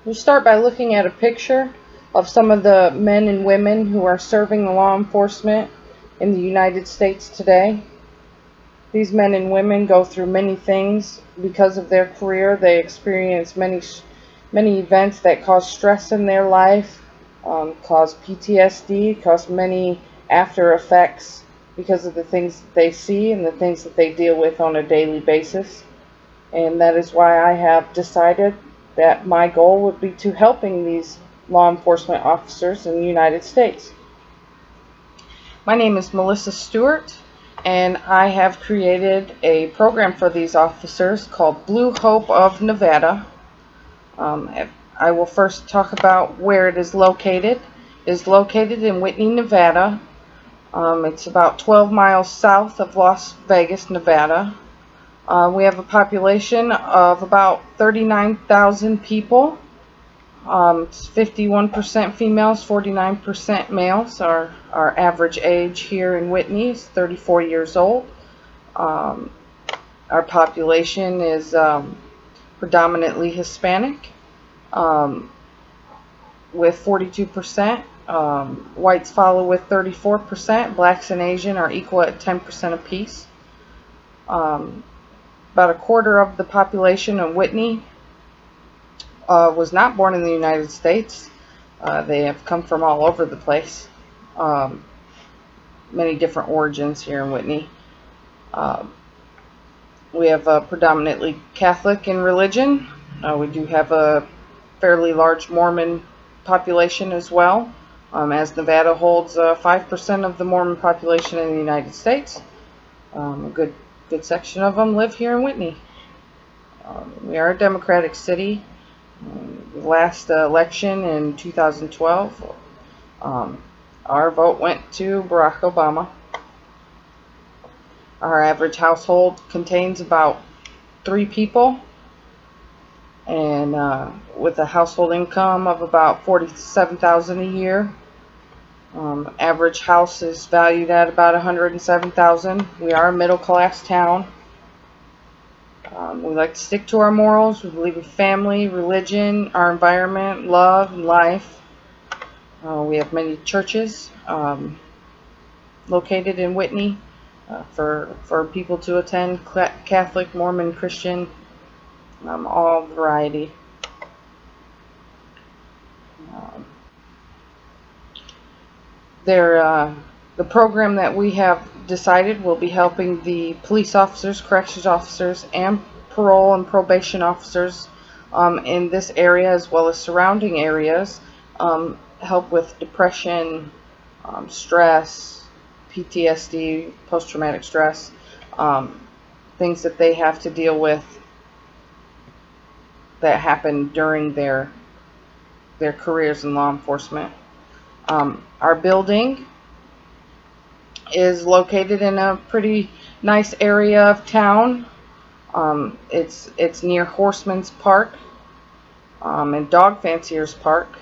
We start by looking at a picture of some of the men and women who are serving law enforcement in the United States today. These men and women go through many things because of their career. They experience many events that cause stress in their life, cause PTSD, cause many after effects because of the things that they see and the things that they deal with on a daily basis. And that is why I have decided that my goal would be to helping these law enforcement officers in the United States. My name is Melissa Stewart, and I have created a program for these officers called Blue Hope of Nevada. I will first talk about where it is located. It is located in Whitney, Nevada. It's about 12 miles south of Las Vegas, Nevada. We have a population of about 39,000 people. It's 51% females, 49% males. Our average age here in Whitney is 34 years old. Our population is predominantly Hispanic, with 42%. Whites follow with 34%. Blacks and Asian are equal at 10% apiece. About a quarter of the population of Whitney was not born in the United States. They have come from all over the place. Many different origins here in Whitney. We have a predominantly Catholic in religion. We do have a fairly large Mormon population as well, as Nevada holds 5% of the Mormon population in the United States. A good section of them live here in Whitney. We are a Democratic city. Last election in 2012, our vote went to Barack Obama. Our average household contains about 3 people, and with a household income of about $47,000 a year. Average house is valued at about $107,000. We are a middle-class town. We like to stick to our morals. We believe in family, religion, our environment, love, and life. We have many churches located in Whitney for people to attend: Catholic, Mormon, Christian, all variety. The program that we have decided will be helping the police officers, corrections officers, and parole and probation officers in this area, as well as surrounding areas, help with depression, stress, PTSD, post-traumatic stress, things that they have to deal with that happen during their careers in law enforcement. Our building is located in a pretty nice area of town. It's near Horseman's Park and Dog Fancier's Park.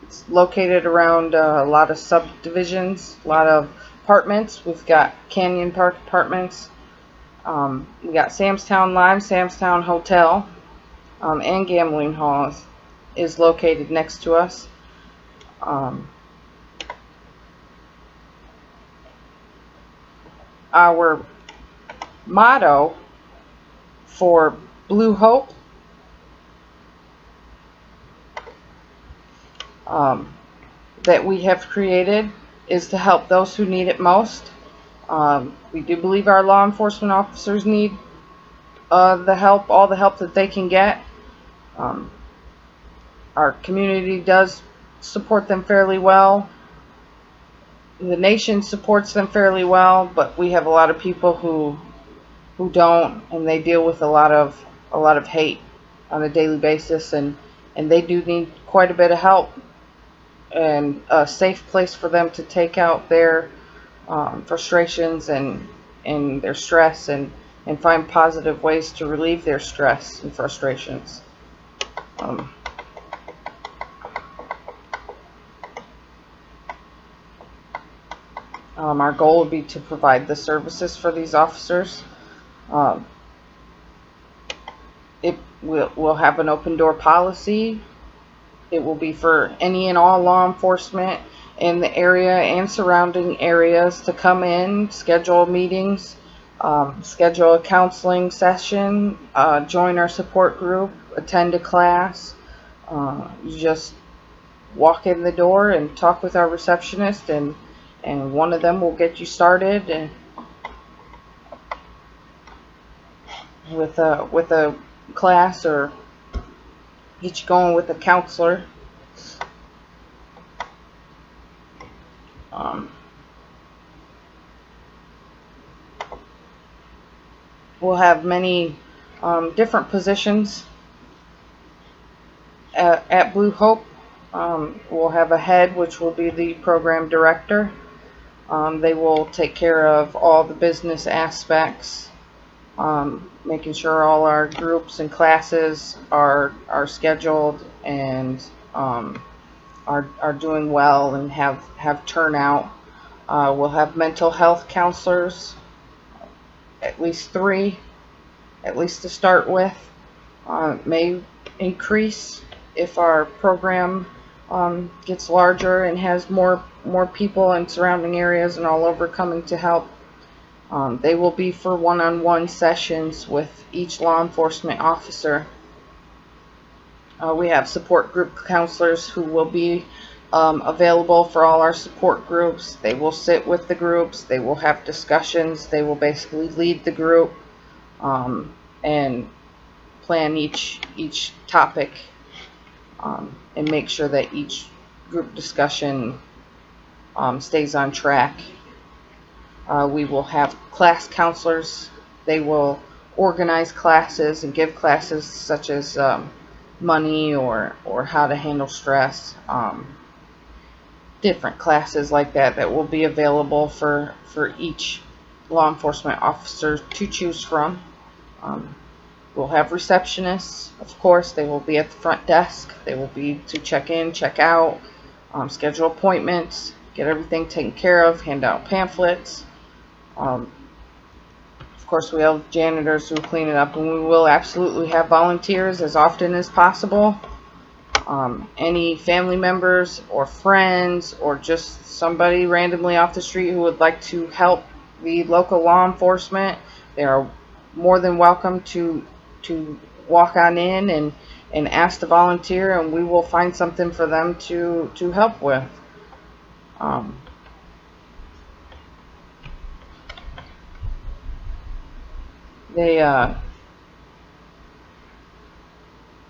It's located around a lot of subdivisions, a lot of apartments. We've got Canyon Park Apartments. We got Samstown Lime, Samstown Hotel, and Gambling Hall is located next to us. Our motto for Blue Hope that we have created is to help those who need it most. We do believe our law enforcement officers need all the help that they can get. Our community does support them fairly well. The nation supports them fairly well, but we have a lot of people who don't, and they deal with a lot of hate on a daily basis, and they do need quite a bit of help and a safe place for them to take out their frustrations and their stress, and find positive ways to relieve their stress and frustrations. Our goal would be to provide the services for these officers We'll have an open door policy. It will be for any and all law enforcement in the area and surrounding areas to come in, schedule meetings, schedule a counseling session, join our support group, attend a class. You just walk in the door and talk with our receptionist, and one of them will get you started and with a class, or get you going with a counselor. We'll have many different positions at Blue Hope. We'll have a head, which will be the program director. They will take care of all the business aspects, making sure all our groups and classes are scheduled and are doing well and have turnout. We'll have mental health counselors, at least 3, at least to start with. May increase if our program gets larger and has more people in surrounding areas and all over coming to help. They will be for one-on-one sessions with each law enforcement officer. We have support group counselors who will be available for all our support groups. They will sit with the groups. They will have discussions. They will basically lead the group and plan each topic and make sure that each group discussion stays on track. We will have class counselors. They will organize classes and give classes such as money or how to handle stress. Different classes like that will be available for each law enforcement officer to choose from. We'll have receptionists, of course. They will be at the front desk. They will be to check in, check out, schedule appointments, get everything taken care of, hand out pamphlets. Of course, we have janitors who clean it up, and we will absolutely have volunteers as often as possible. Any family members or friends or just somebody randomly off the street who would like to help the local law enforcement, they are more than welcome to walk on in and ask to volunteer, and we will find something for them to help with.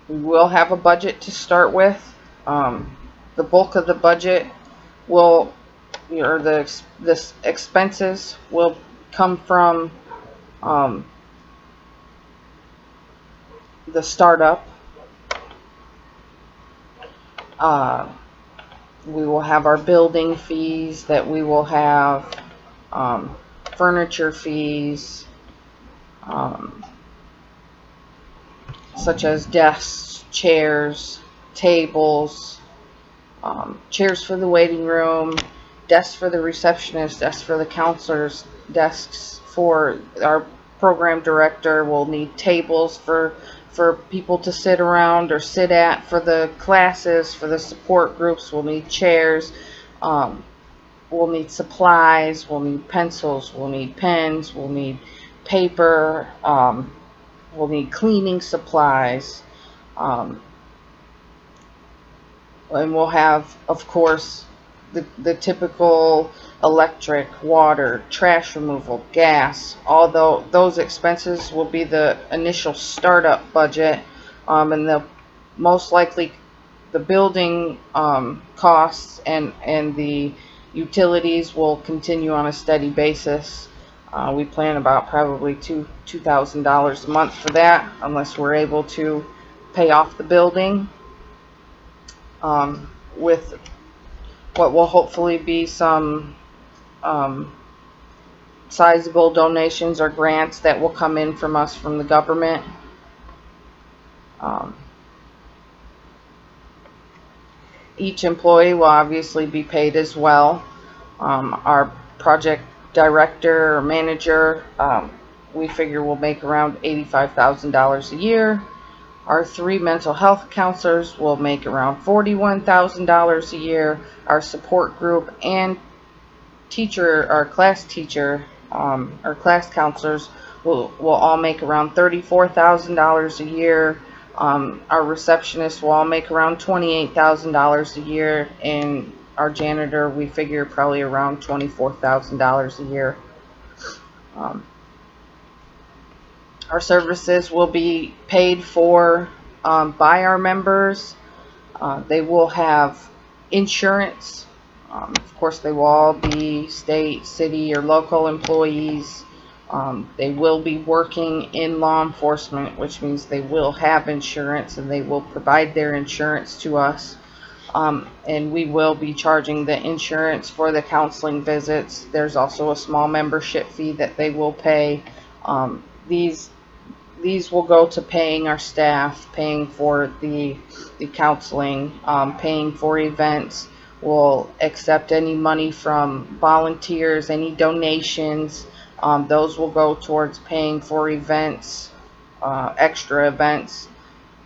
We will have a budget to start with. The bulk of the budget will, or the expenses will come from the startup. We will have our building fees, that we will have furniture fees, such as desks, chairs, tables, chairs for the waiting room, desks for the receptionist, desks for the counselors, desks for our program director. We'll need tables for people to sit around or sit at for the classes. For the support groups, we'll need chairs. We'll need supplies. We'll need pencils. We'll need pens. We'll need paper. We'll need cleaning supplies. And we'll have, of course, the typical electric, water, trash removal, gas. Although those expenses will be the initial startup budget, and the most likely the building costs and the utilities will continue on a steady basis. We plan about probably $2,000 a month for that, unless we're able to pay off the building with what will hopefully be some sizable donations or grants that will come in from us from the government. Each employee will obviously be paid as well. Our project director or manager, we figure will make around $85,000 a year. Our 3 mental health counselors will make around $41,000 a year. Our support group and our class teacher, our class counselors will all make around $34,000 a year. Our receptionist will all make around $28,000 a year, and our janitor, we figure probably around $24,000 a year. Our services will be paid for by our members. They will have insurance. Of course, they will all be state, city, or local employees. They will be working in law enforcement, which means they will have insurance, and they will provide their insurance to us. And we will be charging the insurance for the counseling visits. There's also a small membership fee that they will pay. These will go to paying our staff, paying for the counseling, paying for events. We'll accept any money from volunteers, any donations. Those will go towards paying for events, extra events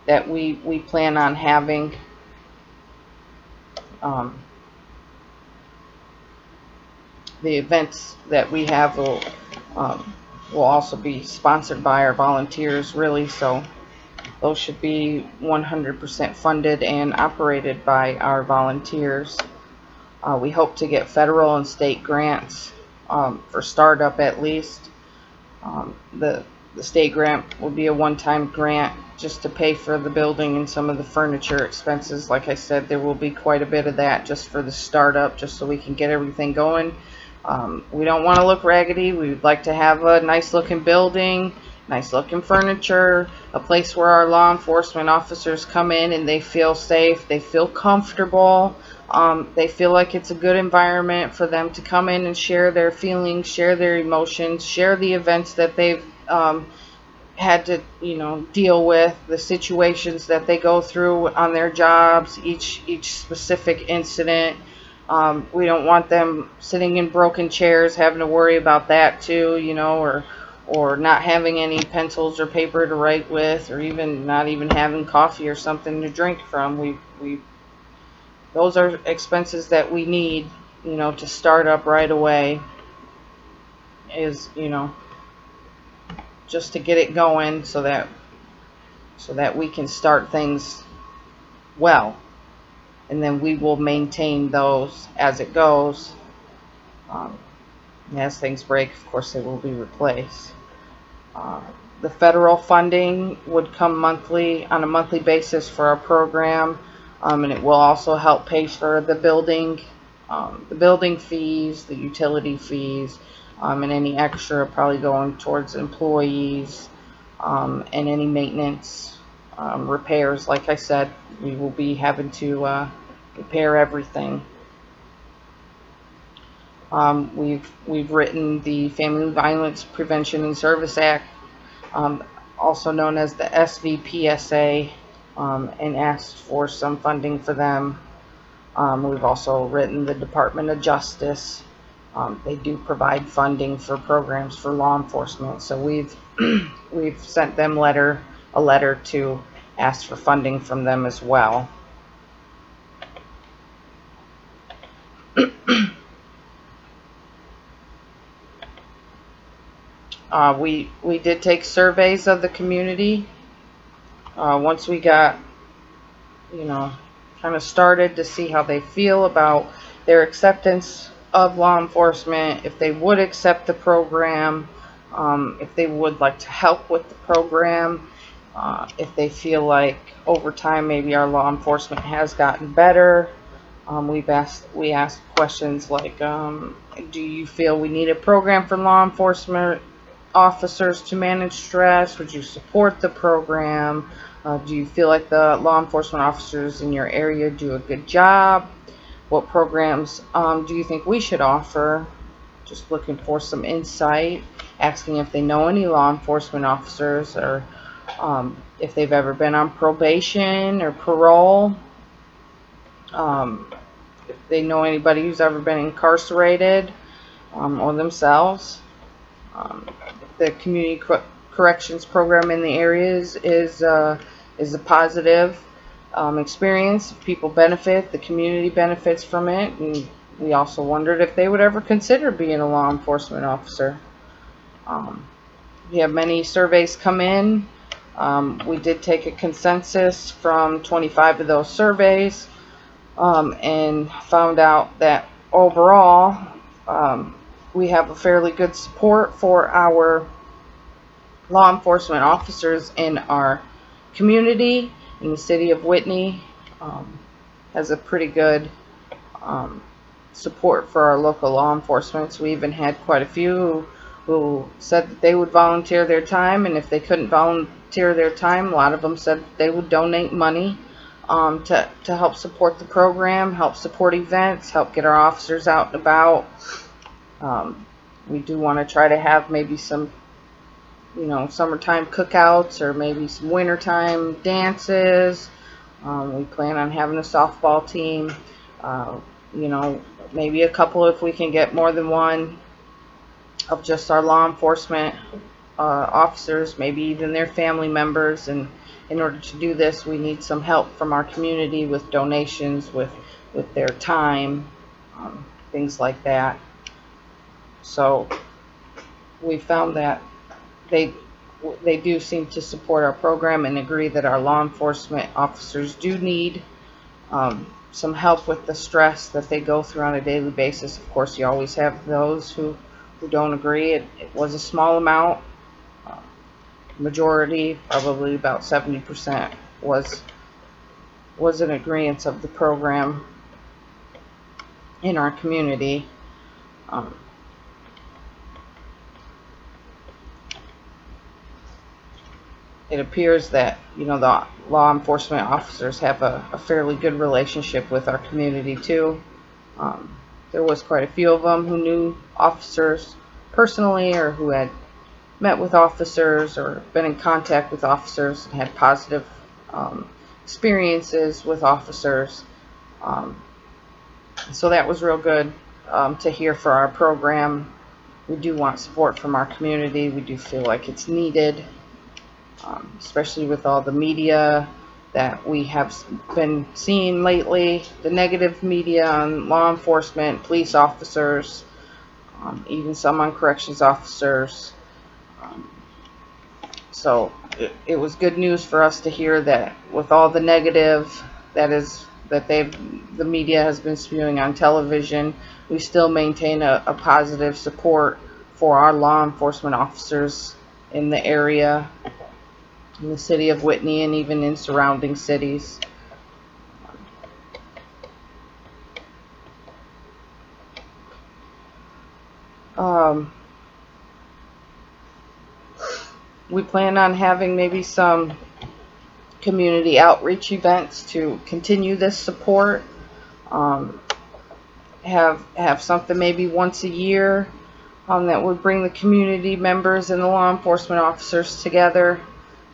that we plan on having. The events that we have will also be sponsored by our volunteers, really, so those should be 100% funded and operated by our volunteers. We hope to get federal and state grants for startup at least. The state grant will be a one-time grant just to pay for the building and some of the furniture expenses. Like I said, there will be quite a bit of that just for the startup, just so we can get everything going. We don't want to look raggedy. We would like to have a nice looking building, nice looking furniture, a place where our law enforcement officers come in and they feel safe, they feel comfortable, they feel like it's a good environment for them to come in and share their feelings, share their emotions, share the events that they've had to, deal with, the situations that they go through on their jobs, each specific incident. We don't want them sitting in broken chairs, having to worry about that too, or not having any pencils or paper to write with, or even not even having coffee or something to drink from. Those are expenses that we need, to start up right away, is, just to get it going so that we can start things well. And then we will maintain those as it goes. As things break, of course, they will be replaced. The federal funding would come on a monthly basis for our program, and it will also help pay for the building fees, the utility fees, and any extra probably going towards employees, and any maintenance, repairs. Like I said, we will be having to repair everything. We've written the Family Violence Prevention and Service Act, also known as the SVPSA, and asked for some funding for them. We've also written the Department of Justice. They do provide funding for programs for law enforcement, so we've sent them a letter to ask for funding from them as well. We did take surveys of the community once we got, kind of started, to see how they feel about their acceptance of law enforcement, if they would accept the program, if they would like to help with the program, if they feel like over time maybe our law enforcement has gotten better. We asked questions like, do you feel we need a program for law enforcement officers to manage stress? Would you support the program? Do you feel like the law enforcement officers in your area do a good job? What programs do you think we should offer? Just looking for some insight, asking if they know any law enforcement officers, or if they've ever been on probation or parole, if they know anybody who's ever been incarcerated, or themselves. The community corrections program in the area is is a positive experience. People benefit, the community benefits from it, and we also wondered if they would ever consider being a law enforcement officer. We have many surveys come in. We did take a consensus from 25 of those surveys and found out that overall we have a fairly good support for our law enforcement officers in our community. In the city of Whitney has a pretty good support for our local law enforcement. So we even had quite a few who said that they would volunteer their time, and if they couldn't volunteer their time, a lot of them said that they would donate money to help support the program, help support events, help get our officers out and about. We do want to try to have maybe some summertime cookouts or maybe some wintertime dances. We plan on having a softball team, maybe a couple if we can get more than one of just our law enforcement officers, maybe even their family members. And in order to do this, we need some help from our community with donations, with their time, things like that. So we found that they do seem to support our program and agree that our law enforcement officers do need some help with the stress that they go through on a daily basis. Of course, you always have those who don't agree. It was a small amount. Majority, probably about 70%, was an agreement of the program in our community. It appears that the law enforcement officers have a fairly good relationship with our community too. There was quite a few of them who knew officers personally, or who had met with officers or been in contact with officers and had positive experiences with officers. So that was real good to hear for our program. We do want support from our community. We do feel like it's needed. Especially with all the media that we have been seeing lately, the negative media on law enforcement, police officers, even some on corrections officers. So it was good news for us to hear that with all the negative the media has been spewing on television, we still maintain a positive support for our law enforcement officers in the area, in the city of Whitney, and even in surrounding cities. We plan on having maybe some community outreach events to continue this support. Have something maybe once a year that would bring the community members and the law enforcement officers together.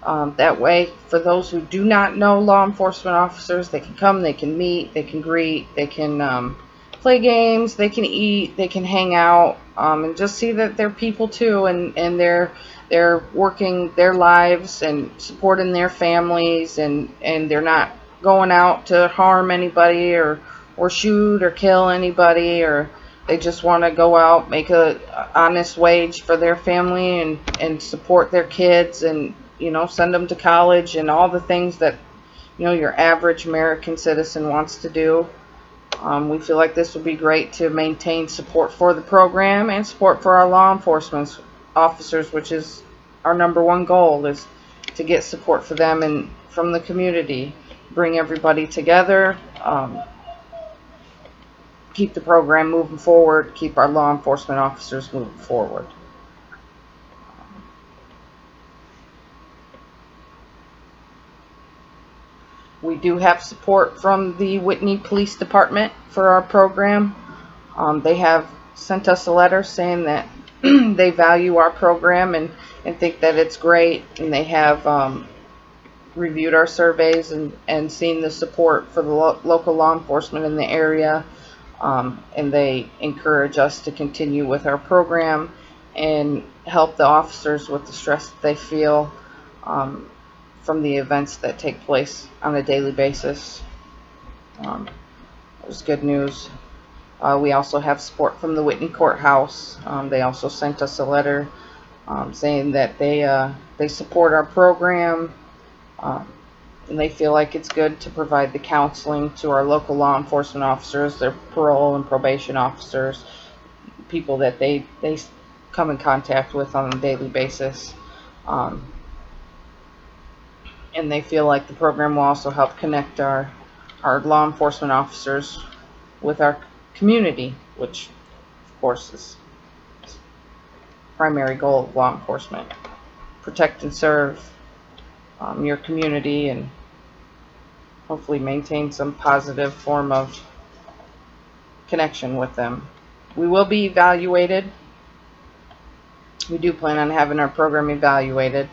That way, for those who do not know law enforcement officers, they can come, they can meet, they can greet, they can play games, they can eat, they can hang out, and just see that they're people too, and they're working their lives and supporting their families, and they're not going out to harm anybody or shoot or kill anybody, or they just want to go out, make a honest wage for their family and support their kids, and send them to college and all the things that your average American citizen wants to do. We feel like this would be great to maintain support for the program and support for our law enforcement officers, which is our #1 goal, is to get support for them and from the community, bring everybody together, keep the program moving forward, keep our law enforcement officers moving forward. We do have support from the Whitney Police Department for our program. They have sent us a letter saying that they value our program and think that it's great, and they have reviewed our surveys and seen the support for the local law enforcement in the area, and they encourage us to continue with our program and help the officers with the stress that they feel from the events that take place on a daily basis. It was good news. We also have support from the Whitney Courthouse. They also sent us a letter saying that they support our program, and they feel like it's good to provide the counseling to our local law enforcement officers, their parole and probation officers, people that they come in contact with on a daily basis. And they feel like the program will also help connect our law enforcement officers with our community, which of course is the primary goal of law enforcement. Protect and serve your community and hopefully maintain some positive form of connection with them. We will be evaluated. We do plan on having our program evaluated.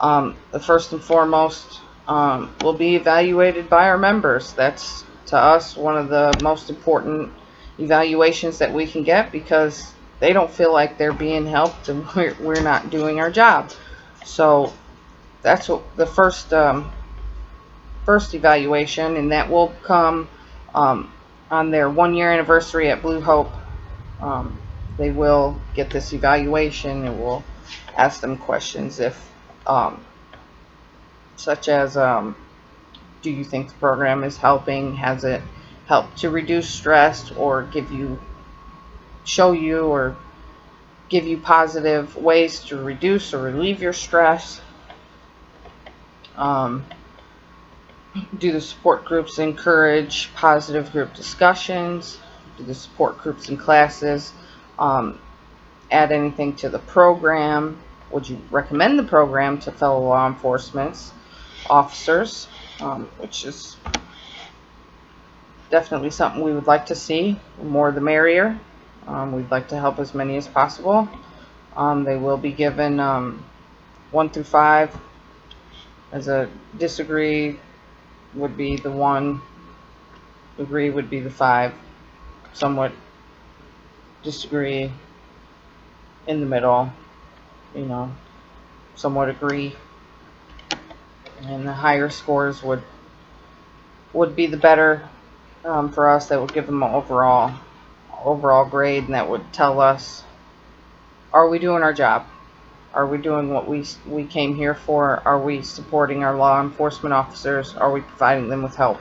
The first and foremost, will be evaluated by our members. That's, to us, one of the most important evaluations that we can get, because they don't feel like they're being helped and we're not doing our job. So that's what the first evaluation, and that will come on their 1-year anniversary at Blue Hope. They will get this evaluation, and we'll ask them questions such as, do you think the program is helping? Has it helped to reduce stress, or show you or give you positive ways to reduce or relieve your stress? Do the support groups encourage positive group discussions? Do the support groups and classes add anything to the program? Would you recommend the program to fellow law enforcement officers? Which is definitely something we would like to see. The more the merrier. We'd like to help as many as possible. They will be given 1 through 5. As a disagree would be the 1, agree would be the 5, somewhat disagree in the middle, somewhat agree, and the higher scores would be the better for us. That would give them an overall grade, and that would tell us, are we doing our job? Are we doing what we came here for? Are we supporting our law enforcement officers? Are we providing them with help?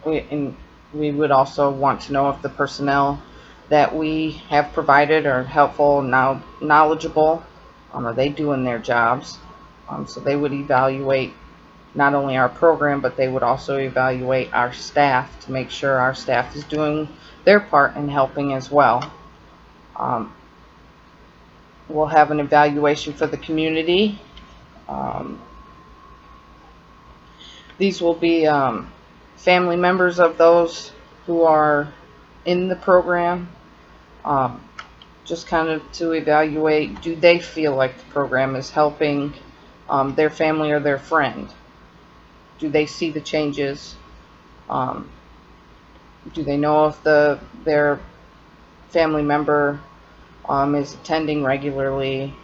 We would also want to know if the personnel that we have provided are helpful, knowledgeable. Are they doing their jobs? So they would evaluate not only our program, but they would also evaluate our staff to make sure our staff is doing their part in helping as well. We'll have an evaluation for the community. These will be family members of those who are in the program, just kind of to evaluate, do they feel like the program is helping their family or their friend? Do they see the changes? Do they know if their family member is attending regularly,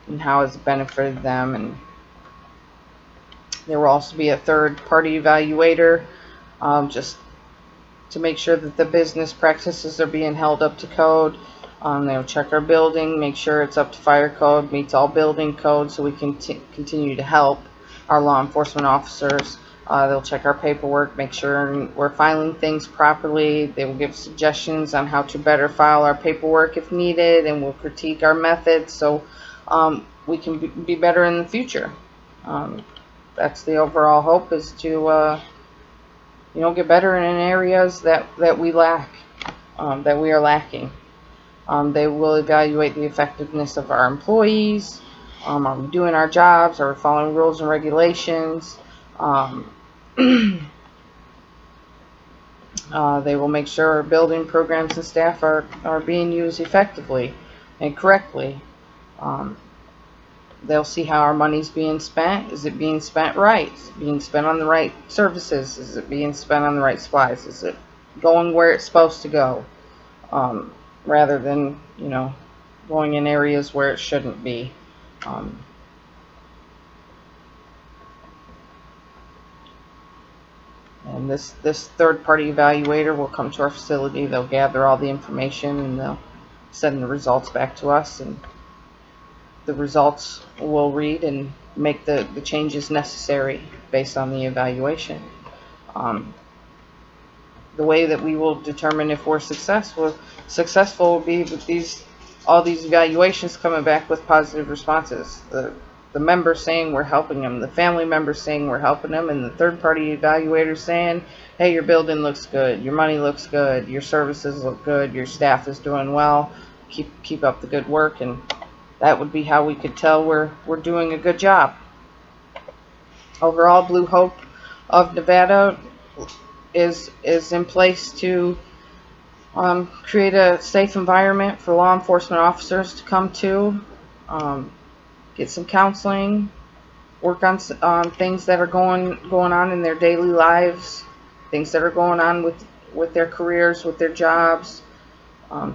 and how has it benefited them? And there will also be a third-party evaluator, just to make sure that the business practices are being held up to code. They'll check our building, make sure it's up to fire code, meets all building codes, so we can continue to help our law enforcement officers. They'll check our paperwork, make sure we're filing things properly. They will give suggestions on how to better file our paperwork if needed, and we'll critique our methods so we can be better in the future. That's the overall hope, is to get better in areas that we lack, that we are lacking. They will evaluate the effectiveness of our employees. Are we doing our jobs? Are we following rules and regulations? They will make sure our building programs and staff are being used effectively and correctly. They'll see how our money's being spent. Is it being spent right? Is it being spent on the right services? Is it being spent on the right supplies? Is it going where it's supposed to go? Rather than, going in areas where it shouldn't be. And this third-party evaluator will come to our facility. They'll gather all the information and they'll send the results back to us, and the results we'll read and make the changes necessary based on the evaluation. The way that we will determine if we're successful will be with all these evaluations coming back with positive responses. The members saying we're helping them, the family members saying we're helping them, and the third-party evaluators saying, hey, your building looks good, your money looks good, your services look good, your staff is doing well, keep up the good work. And that would be how we could tell we're doing a good job. Overall, Blue Hope of Nevada is in place to create a safe environment for law enforcement officers to come to, get some counseling, work on things that are going on in their daily lives, things that are going on with their careers, with their jobs,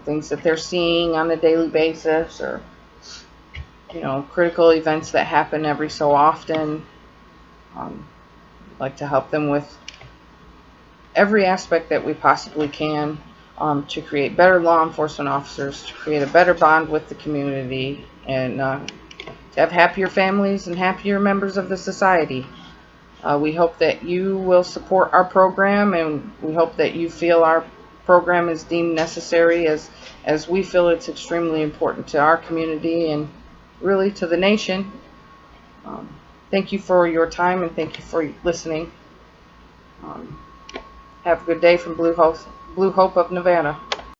things that they're seeing on a daily basis, or critical events that happen every so often. Like to help them with every aspect that we possibly can, to create better law enforcement officers, to create a better bond with the community, and to have happier families and happier members of the society. We hope that you will support our program, and we hope that you feel our program is deemed necessary as we feel it's extremely important to our community and really to the nation. Thank you for your time, and thank you for listening. Have a good day from Blue Hope of Nevada.